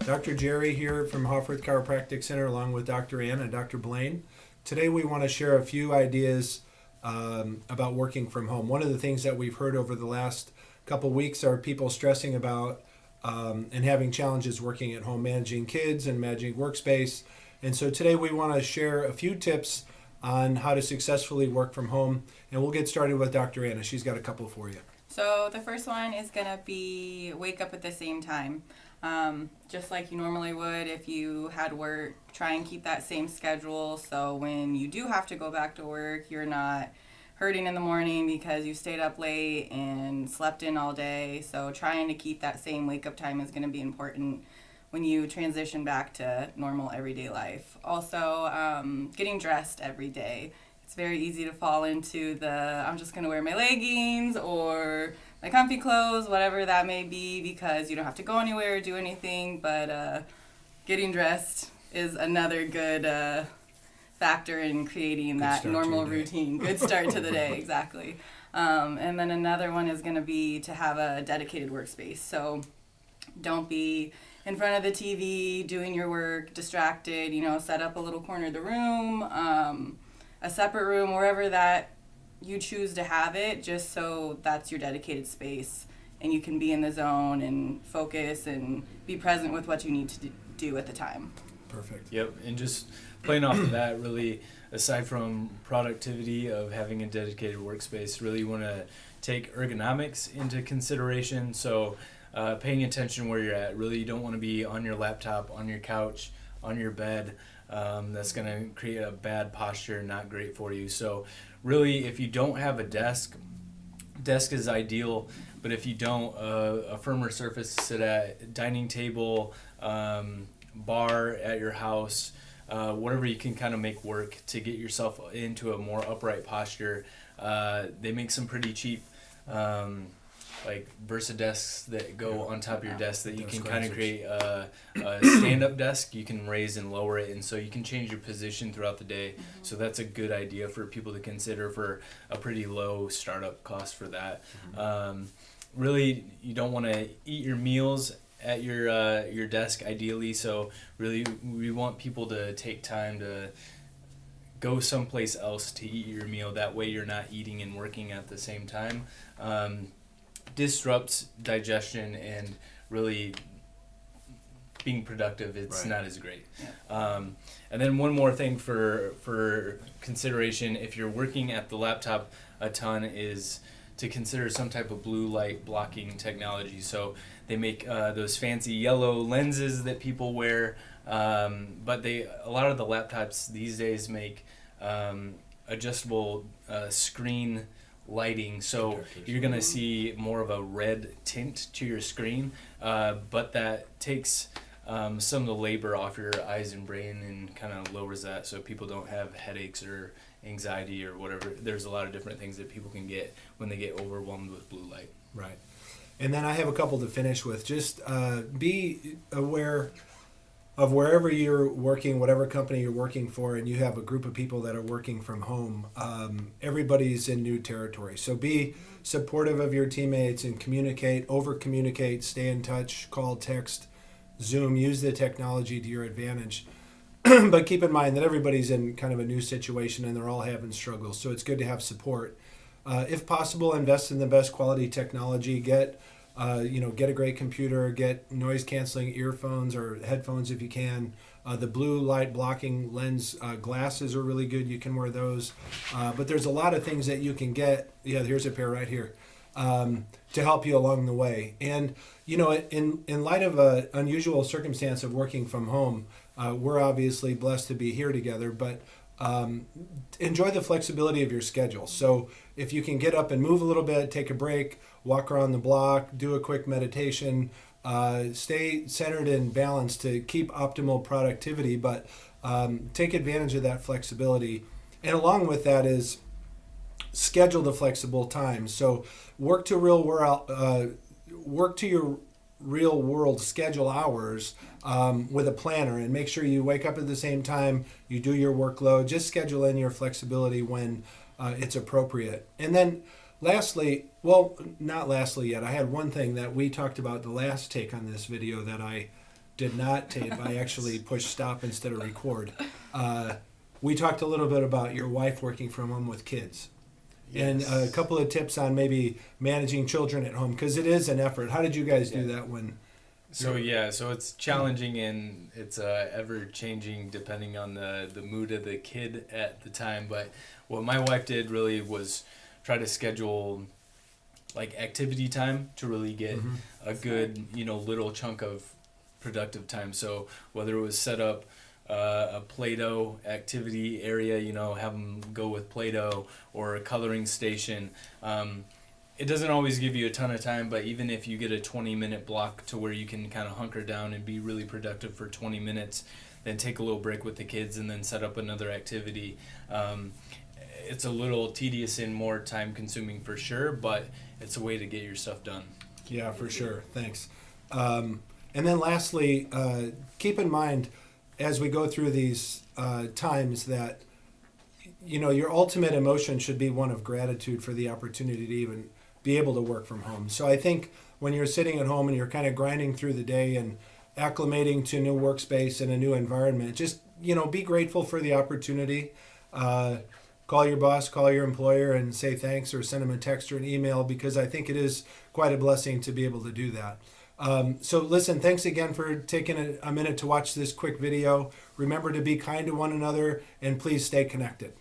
Dr. Jerry here from Hofferth Chiropractic Center along with Dr. Ann and Dr. Blaine. Today we want to share a few ideas about working from home. One of the things that we've heard over the last couple weeks are people stressing about and having challenges working at home, managing kids and managing workspace. And so today we want to share a few tips on how to successfully work from home. And we'll get started with Dr. Anna. She's got a couple for you. So the first one is going to be wake up at the same time. Just like you normally would if you had work, try and keep that same schedule so when you do have to go back to work, you're not hurting in the morning because you stayed up late and slept in all day. So trying to keep that same wake up time is going to be important when you transition back to normal everyday life. Also, getting dressed every day. It's very easy to fall into I'm just going to wear my leggings or my comfy clothes, whatever that may be, because you don't have to go anywhere or do anything. But getting dressed is another good factor in creating that normal routine. Good start to the day, exactly. And then another one is going to be to have a dedicated workspace. So don't be in front of the TV doing your work, distracted. Set up a little corner of the room, a separate room, wherever that you choose to have it, just so that's your dedicated space and you can be in the zone and focus and be present with what you need to do at the time. Perfect. Yep, and just playing off of that, really, aside from productivity of having a dedicated workspace, really want to take ergonomics into consideration. So paying attention where you're at. Really, you don't want to be on your laptop, on your couch, on your bed. That's going to create a bad posture, not great for you. So really, if you don't have a desk is ideal, but if you don't, a firmer surface to sit at, dining table, bar at your house, whatever you can kind of make work to get yourself into a more upright posture. They make some pretty cheap like Versa desks that go on top of your desk that you can kind of create a stand-up desk. You can raise and lower it, and so you can change your position throughout the day. Mm-hmm. So that's a good idea for people to consider for a pretty low startup cost for that. Mm-hmm. Really, you don't want to eat your meals at your desk ideally, so really we want people to take time to go someplace else to eat your meal. That way you're not eating and working at the same time. Disrupts digestion and really being productive, it's not as great. Yeah. And then one more thing for consideration, if you're working at the laptop a ton, is to consider some type of blue light blocking technology. So they make those fancy yellow lenses that people wear, but a lot of the laptops these days make adjustable screen lighting, so you're going to see more of a red tint to your screen, but that takes some of the labor off your eyes and brain and kind of lowers that so people don't have headaches or anxiety or whatever. There's a lot of different things that people can get when they get overwhelmed with blue light. Right. And then I have a couple to finish with. Just be aware of wherever you're working, whatever company you're working for, and you have a group of people that are working from home, everybody's in new territory. So be supportive of your teammates and over-communicate, stay in touch, call, text, Zoom, use the technology to your advantage. But keep in mind that everybody's in kind of a new situation and they're all having struggles. So it's good to have support. If possible, invest in the best quality technology. Get a great computer, get noise-canceling earphones or headphones if you can. The blue light blocking lens glasses are really good. You can wear those. But there's a lot of things that you can get. Yeah, here's a pair right here to help you along the way. And, in light of an unusual circumstance of working from home, we're obviously blessed to be here together, but enjoy the flexibility of your schedule. So if you can get up and move a little bit, take a break, walk around the block, do a quick meditation, stay centered and balanced to keep optimal productivity, but take advantage of that flexibility. And along with that is schedule the flexible time. So work to your real world schedule hours with a planner, and make sure you wake up at the same time, you do your workload. Just schedule in your flexibility when it's appropriate. And then lastly, well, not lastly yet, I had one thing that we talked about the last take on this video that I did not tape. I actually pushed stop instead of record. We talked a little bit about your wife working from home with kids. And a couple of tips on maybe managing children at home, because it is an effort. How did you guys do that when... So it's challenging and it's ever changing depending on the mood of the kid at the time. But what my wife did really was try to schedule like activity time to really get a good, little chunk of productive time. So whether it was set up a Play-Doh activity area, have them go with Play-Doh, or a coloring station. It doesn't always give you a ton of time, but even if you get a 20-minute block to where you can kind of hunker down and be really productive for 20 minutes, then take a little break with the kids and then set up another activity. It's a little tedious and more time consuming for sure, but it's a way to get your stuff done. Yeah, for sure. Thanks. And then lastly, keep in mind as we go through these times that, your ultimate emotion should be one of gratitude for the opportunity to even be able to work from home. So I think when you're sitting at home and you're kind of grinding through the day and acclimating to a new workspace and a new environment, just, be grateful for the opportunity. Call your boss, call your employer and say thanks, or send them a text or an email, because I think it is quite a blessing to be able to do that. So listen, thanks again for taking a minute to watch this quick video. Remember to be kind to one another, and please stay connected.